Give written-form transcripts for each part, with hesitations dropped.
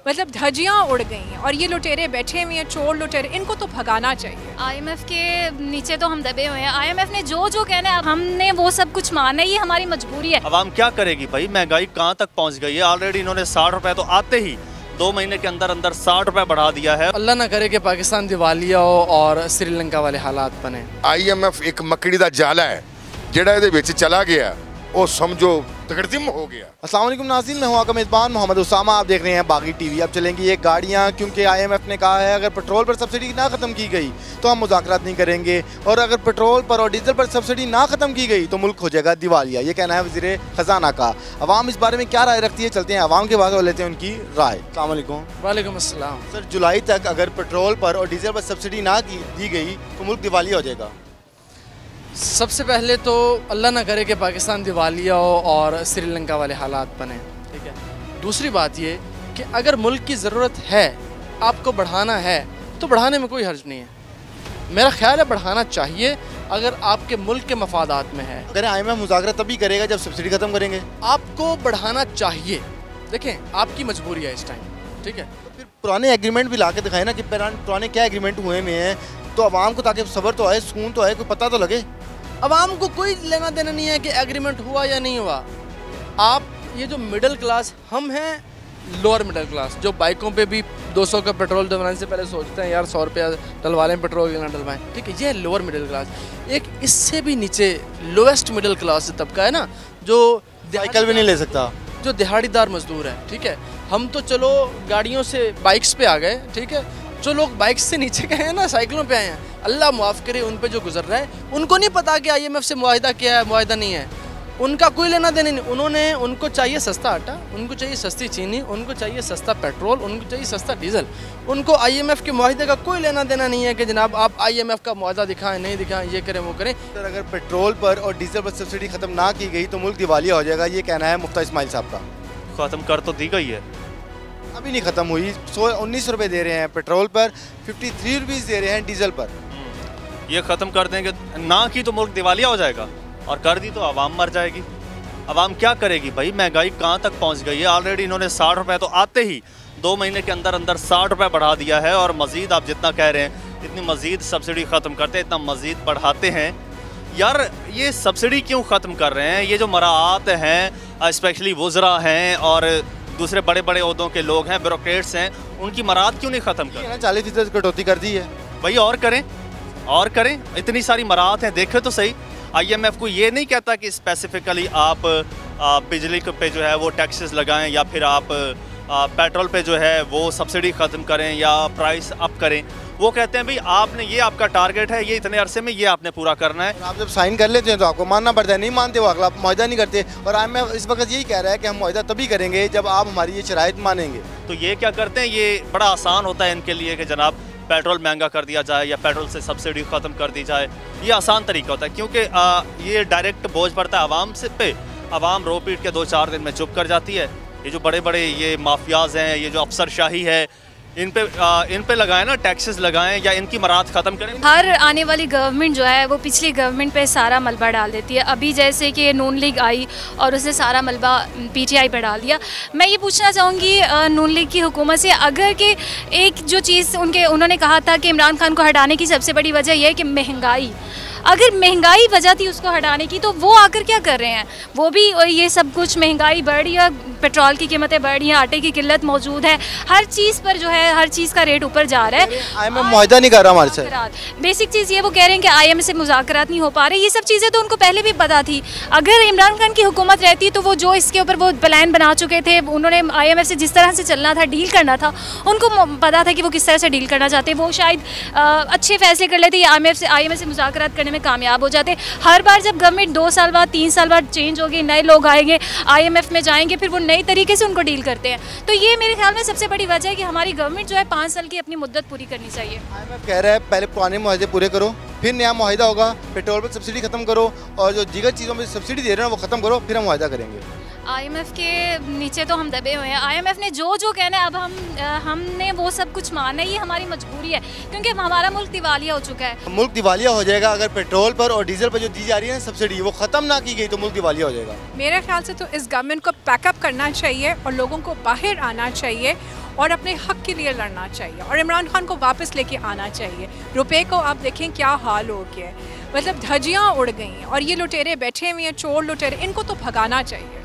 मतलब धज्जियाँ उड़ गई हैं और ये लुटेरे बैठे हुए हैं, चोर लुटेरे, इनको तो भगाना चाहिए। IMF के नीचे तो हम दबे हुए हैं। IMF ने जो जो कहना है हमने वो सब कुछ माना है, ये हमारी मजबूरी है। अवाम क्या करेगी भाई, महंगाई कहाँ तक पहुँच गई है। ऑलरेडी इन्होंने 60 रुपए तो आते ही 2 महीने के अंदर अंदर 60 रुपए बढ़ा दिया है। अल्लाह ना करे कि पाकिस्तान दिवालिया हो और श्रीलंका वाले हालात बने। IMF एक मकड़ी दा जाला है जेड़ा इहदे विच चला गया, वो समझो तकड़दिम हो गया। अस्सलाम वालेकुम नाज़रीन, मैं हूं आपका मेज़बान मोहम्मद उसामा। आप देख रहे हैं बागी टीवी। अब चलेंगी ये गाड़ियां, क्योंकि IMF ने कहा है अगर पेट्रोल पर सब्सिडी ना ख़त्म की गई तो हम मुज़ाकरात नहीं करेंगे, और अगर पेट्रोल पर और डीजल पर सब्सिडी ना ख़त्म की गई तो मुल्क हो जाएगा दिवालिया। ये कहना है वज़ीर ख़जाना का। अवाम इस बारे में क्या राय रखती है, चलते हैं अवाम के बाद और लेते हैं उनकी राय। अस्सलाम वालेकुम। वालेकुम अस्सलाम। सर, जुलाई तक अगर पेट्रोल पर और डीजल पर सब्सिडी ना दी गई तो मुल्क दिवालिया हो जाएगा। सबसे पहले तो अल्लाह ना करे कि पाकिस्तान दिवालिया हो और श्रीलंका वाले हालात बने, ठीक है। दूसरी बात ये कि अगर मुल्क की ज़रूरत है, आपको बढ़ाना है तो बढ़ाने में कोई हर्ज नहीं है। मेरा ख्याल है बढ़ाना चाहिए अगर आपके मुल्क के मफादात में है। अगर IMF मुज़ाकरा तभी करेगा जब सब्सिडी ख़त्म करेंगे। आपको बढ़ाना चाहिए। देखें, आपकी मजबूरी है इस टाइम, ठीक है। तो फिर पुराने एग्रीमेंट भी ला के दिखाए ना कि पुराने क्या एग्रीमेंट हुए में हैं, तो आवाम को ताकि सब्र तो आए, सुकून तो आए, कोई पता तो लगे। अवाम को कोई लेना देना नहीं है कि एग्रीमेंट हुआ या नहीं हुआ। आप ये जो मिडिल क्लास, हम हैं लोअर मिडिल क्लास, जो बाइकों पे भी 200 का पेट्रोल डलवाने से पहले सोचते हैं यार 100 रुपया डलवा लें पेट्रोल ना डलवाएं, ठीक है। ये है लोअर मिडिल क्लास। एक इससे भी नीचे लोएस्ट मिडिल क्लास तबका है ना, जो साइकिल भी नहीं ले सकता, जो दिहाड़ीदार मजदूर है, ठीक है। हम तो चलो गाड़ियों से बाइक्स पे आ गए, ठीक है। जो लोग बाइक्स से नीचे गए हैं ना, साइकिलों पे आए हैं, अल्लाह माफ़ करे उन पे जो गुजर रहा है। उनको नहीं पता कि IMF से मुआहिदा क्या है, मुआहिदा नहीं है, उनका कोई लेना देना नहीं। उनको चाहिए सस्ता आटा, उनको चाहिए सस्ती चीनी, उनको चाहिए सस्ता पेट्रोल, उनको चाहिए सस्ता डीजल। उनको IMF के मुआहिदे का कोई लेना देना नहीं है कि जनाब आप IMF का मुआहिदा दिखाएं, नहीं दिखाएं, ये करें वो करें। सर, अगर पेट्रोल पर और डीजल पर सब्सिडी ख़त्म ना की गई तो मुल्क दिवालिया हो जाएगा, ये कहना है मुफ्ती इस्माइल साहब का। ख़त्म कर तो दी गई है, अभी नहीं ख़त्म हुई। 19 रुपये दे रहे हैं पेट्रोल पर, 53 रुपीज़ दे रहे हैं डीजल पर। ये ख़त्म कर देंगे ना की तो मुल्क दिवालिया हो जाएगा, और कर दी तो आवाम मर जाएगी। आवाम क्या करेगी भाई, महंगाई कहाँ तक पहुँच गई है। ऑलरेडी इन्होंने 60 रुपये तो आते ही 2 महीने के अंदर अंदर 60 रुपये बढ़ा दिया है, और मज़ीद आप जितना कह रहे हैं इतनी मज़ीद सब्सिडी ख़त्म करते हैं, इतना मज़ीद बढ़ाते हैं। यार ये सब्सिडी क्यों ख़त्म कर रहे हैं। ये जो मराआत हैं, स्पेशली वुज़रा हैं और दूसरे बड़े बड़े ओहदों के लोग हैं, ब्यूरोक्रेट्स हैं, उनकी मराद क्यों नहीं ख़त्म कर? 40% कटौती कर दी है भाई, और करें और करें। इतनी सारी मराहत हैं, देखें तो सही। IMF को ये नहीं कहता कि स्पेसिफिकली आप बिजली पे जो है वो टैक्सेस लगाएं, या फिर आप पेट्रोल पे जो है वो सब्सिडी ख़त्म करें या प्राइस अप करें। वो कहते हैं भाई आपने ये आपका टारगेट है, ये इतने अरसे में ये आपने पूरा करना है। आप जब साइन कर लेते हैं तो आपको मानना पड़ता है, नहीं मानते वो अगला आप मुआहिदा नहीं करते। और IMF इस वक्त यही कह रहा है कि हम मुआहिदा तभी करेंगे जब आप हमारी ये शराइत मानेंगे। तो ये क्या करते हैं, ये बड़ा आसान होता है इनके लिए कि जनाब पेट्रोल महंगा कर दिया जाए या पेट्रोल से सब्सिडी ख़त्म कर दी जाए। ये आसान तरीका होता है, क्योंकि ये डायरेक्ट बोझ पड़ता है आवाम से पे। आवाम रो पीट के 2-4 दिन में चुप कर जाती है। ये जो बड़े बड़े ये माफियाज हैं, ये जो अफसरशाही है, इन पे लगाएं ना, टैक्सेस लगाएं या इनकी मराहत ख़त्म करें। हर आने वाली गवर्नमेंट जो है वो पिछली गवर्नमेंट पे सारा मलबा डाल देती है। अभी जैसे कि नून लीग आई और उसने सारा मलबा PTI पे डाल दिया। मैं ये पूछना चाहूँगी नून लीग की हुकूमत से, अगर कि एक जो चीज़ उन्होंने कहा था कि इमरान खान को हटाने की सबसे बड़ी वजह यह है कि महंगाई, अगर महंगाई वजह थी उसको हटाने की, तो वो आकर क्या कर रहे हैं। वो भी ये सब कुछ महंगाई बढ़ रही है, पेट्रोल की कीमतें बढ़ रही हैं, आटे की किल्लत मौजूद है, हर चीज़ पर जो है हर चीज़ का रेट ऊपर जा रहा है। IMF मुआहिदा नहीं कर रहा हमारे साथ। बेसिक चीज़ ये वो कह रहे हैं कि IMF से मुज़ाकरात नहीं हो पा रहे। ये सब चीज़ें तो उनको पहले भी पता थी। अगर इमरान खान की हुकूमत रहती तो वो जो इसके ऊपर वो प्लान बना चुके थे, उन्होंने IMF से जिस तरह से चलना था, डील करना था, उनको पता था कि वो किस तरह से डील करना चाहते। वो शायद अच्छे फैसले कर लेते, IMF से मुज़ाकरात करने में कामयाब हो जाते। हर बार जब गवर्नमेंट 2 साल बाद 3 साल बाद चेंज होगी, नए लोग आएंगे, IMF में जाएंगे, फिर वो नई तरीके से उनको डील करते हैं। तो ये मेरे ख्याल में सबसे बड़ी वजह है कि हमारी गवर्नमेंट जो है 5 साल की अपनी मुद्दत पूरी करनी चाहिए। IMF कह रहा है पहले पुराने मुआहिदे पूरे करो, फिर नया मुआहिदा होगा। पेट्रोल पर सब्सिडी ख़त्म करो और जो दीगर चीज़ों में सब्सिडी दे रहे हैं वो ख़त्म करो, फिर हम मुआहिदा करेंगे। IMF के नीचे तो हम दबे हुए हैं। IMF ने जो जो कहना है अब हमने वो सब कुछ माना है, ये हमारी मजबूरी है, क्योंकि हमारा मुल्क दिवालिया हो चुका है। मुल्क दिवालिया हो जाएगा अगर पेट्रोल पर और डीजल पर जो दी जा रही है ना सब्सिडी, वो ख़त्म ना की गई तो मुल्क दिवालिया हो जाएगा। मेरे ख्याल से तो इस गवर्नमेंट को पैकअप करना चाहिए और लोगों को बाहर आना चाहिए और अपने हक के लिए लड़ना चाहिए और इमरान खान को वापस लेके आना चाहिए। रुपए को आप देखें क्या हाल हो गया है, मतलब धज्जियाँ उड़ गई हैं और ये लुटेरे बैठे हुए हैं, चोर लुटेरे, इनको तो भगाना चाहिए।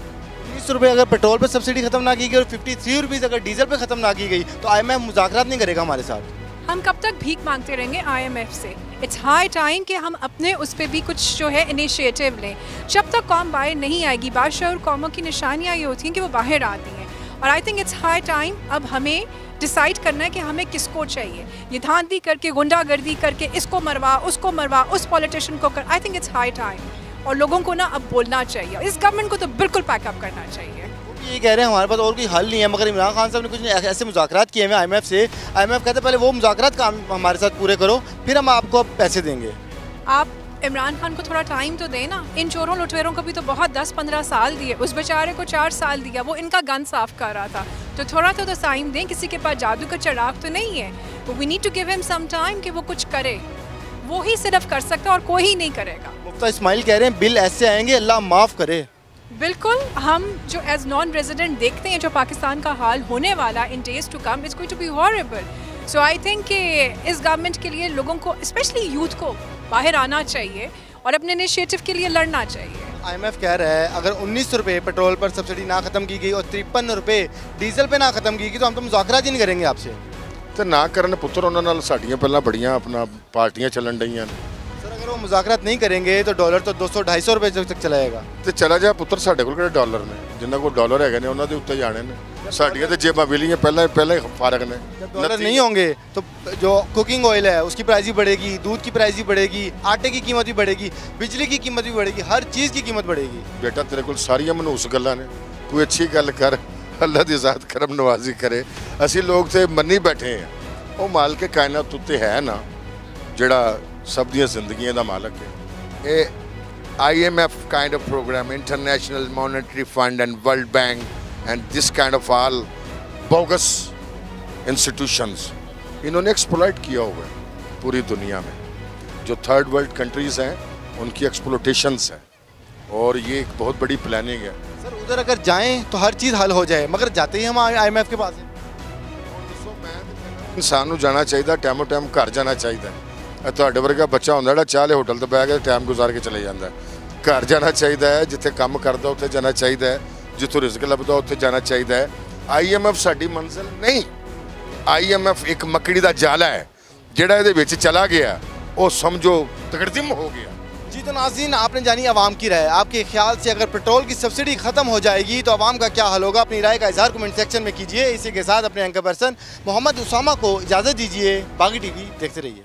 19 रुपये अगर पेट्रोल पर सब्सिडी खत्म ना की गई और 53 रुपीज़ अगर डीजल पे खत्म ना की गई तो IMF मुज़ाकरात नहीं करेगा हमारे साथ। हम कब तक भीख मांगते रहेंगे IMF से? इट्स हाई टाइम कि हम अपने उस पर भी कुछ जो है इनिशिएटिव लें। जब तक कौम बाहर नहीं आएगी, बादशाह कौमों की निशानियाँ ये होती हैं कि वो बाहर आती हैं और I think it's high time अब हमें डिसाइड करना है कि हमें किसको चाहिए। ये धांधली करके, गुंडागर्दी करके, इसको मरवा, उसको मरवा, उस पॉलिटिशियन को कर, I think it's high time और लोगों को ना अब बोलना चाहिए। इस गवर्नमेंट को तो बिल्कुल पैकअप करना चाहिए। ये कह रहे हैं हमारे पास और कोई हल नहीं है, मगर इमरान खान साहब ने कुछ ऐसे मुज़ाकरात किए हैं IMF से। IMF कहते हैं पहले वो मुज़ाकरात काम हमारे साथ पूरे करो, फिर हम आपको अब पैसे देंगे। आप इमरान खान को थोड़ा टाइम तो देना। इन चोरों लुटेरों को भी तो बहुत 10-15 साल दिए, उस बेचारे को 4 साल दिया, वो इनका गन साफ कर रहा था। तो थोड़ा तो टाइम दें, किसी के पास जादू का चिराग तो नहीं है। तो we need to give him some time कि वो कुछ करे। वो ही सिर्फ कर सकता और कोई नहीं करेगा। मुफ्ता इस्माइल कह रहे हैं बिल ऐसे आएंगे अल्लाह माफ़ करे। बिल्कुल, हम जो एज नॉन रेजिडेंट देखते हैं जो पाकिस्तान का हाल होने वाला in days to come, it's going to be horrible. So I think कि इस गवर्नमेंट के लिए लोगों को, स्पेशली यूथ को, बाहर आना चाहिए और अपने इनिशिएटिव के लिए लड़ना चाहिए। IMF कह रहा है अगर 19 रुपये पेट्रोल पर सब्सिडी ना ख़त्म की गई और 53 रुपये डीजल पे ना ख़त्म की गई तो हम तो मुज़ाकरात ही नहीं करेंगे आपसे। ਤੇ ਨਾ ਕਰਨ ਪੁੱਤਰ, ਉਹਨਾਂ ਨਾਲ ਸਾਡੀਆਂ ਪਹਿਲਾਂ ਬੜੀਆਂ ਆਪਣਾ ਪਾਰਟੀਆਂ ਚੱਲਣ ਡਈਆਂ ਨੇ। सर अगर वो मुज़ाकरात नहीं करेंगे तो डॉलर तो 200-250 रुपये तक चला जाएगा। ਤੇ ਚਲਾ ਜਾ ਪੁੱਤਰ, ਸਾਡੇ ਕੋਲ ਕਿਹੜੇ ਡਾਲਰ ਨੇ? ਜਿੰਨਾ ਕੋਲ ਡਾਲਰ ਹੈਗੇ ਨੇ ਉਹਨਾਂ ਦੇ ਉੱਤੇ ਜਾਣੇ ਨੇ। ਸਾਡੀਆਂ ਤੇ ਜੇਬਾਂ ਵਿਲੀਆਂ ਪਹਿਲਾਂ ਹੀ ਫਾਰਗ ਨੇ। जब डॉलर नहीं होंगे तो जो कुकिंग ऑयल है उसकी प्राइस भी बढ़ेगी, दूध की प्राइस भी बढ़ेगी, आटे की कीमत भी बढ़ेगी, बिजली की कीमत भी बढ़ेगी, हर चीज़ की कीमत बढ़ेगी। ਬੇਟਾ ਤੇਰੇ ਕੋਲ ਸਾਰੀਆਂ ਮਨੂਸ ਗੱਲਾਂ ਨੇ, ਕੋਈ ਅੱਛੀ ਗੱਲ ਕਰ, ਅੱਲਾ ਦੀ ਜ਼ਾਤ ਕਰਮ ਨਵਾਜ਼ੀ ਕਰੇ। ਅਸੀਂ ਲੋਕ ਤੇ ਮੰਨੀ ਬੈਠੇ ਹਾਂ, ਉਹ ਮਾਲਕ ਕਾਇਨਾਤ ਉੱਤੇ ਹੈ ਨਾ ਜਿਹੜਾ ਸਭ ਦੀਆਂ ਜ਼ਿੰਦਗੀਆਂ ਦਾ ਮਾਲਕ ਹੈ। ਇਹ IMF kind of program, International Monetary Fund and World Bank and this kind of all bogus institutions, इन्होंने एक्सप्लॉइट किया हुआ है पूरी दुनिया में। जो थर्ड वर्ल्ड कंट्रीज़ हैं उनकी एक्सप्लोटेशंस है और ये एक बहुत बड़ी प्लानिंग है। सर उधर अगर जाएं तो हर चीज़ हल हो जाए, मगर जाते ही हम IMF के पास हैं। इंसान ਨੂੰ ਜਾਣਾ ਚਾਹੀਦਾ, ਟਾਈਮ ਟਾਈਮ ਘਰ ਜਾਣਾ ਚਾਹੀਦਾ। ਤੁਹਾਡੇ ਵਰਗਾ ਬੱਚਾ ਹੁੰਦਾ ਜਿਹੜਾ ਚਾਹ ਲੈ ਹੋਟਲ ਤੇ ਬਹਿ ਕੇ ਟਾਈਮ ਗੁਜ਼ਾਰ ਕੇ ਚਲੇ ਜਾਂਦਾ। ਘਰ ਜਾਣਾ ਚਾਹੀਦਾ ਹੈ, ਜਿੱਥੇ ਕੰਮ ਕਰਦਾ ਉੱਥੇ ਜਾਣਾ ਚਾਹੀਦਾ ਹੈ, ਜਿੱਥੋਂ ਰਿਜ਼ਕ ਲੱਭਦਾ ਉੱਥੇ ਜਾਣਾ ਚਾਹੀਦਾ ਹੈ। IMF ਸਾਡੀ ਮੰਜ਼ਿਲ ਨਹੀਂ। IMF ਇੱਕ ਮੱਕੜੀ ਦਾ ਜਾਲਾ ਹੈ, ਜਿਹੜਾ ਇਹਦੇ ਵਿੱਚ ਚਲਾ ਗਿਆ ਉਹ ਸਮਝੋ ਤਕੜਦਮ ਹੋ ਗਿਆ। जी तो नाज़रीन, आपने जानी आवाम की राय। आपके ख्याल से अगर पेट्रोल की सब्सिडी ख़त्म हो जाएगी तो आवाम का क्या हल होगा? अपनी राय का इज़हार कमेंट सेक्शन में कीजिए। इसी के साथ अपने एंकर पर्सन मोहम्मद उसामा को इजाज़त दीजिए। बागी TV देखते रहिए।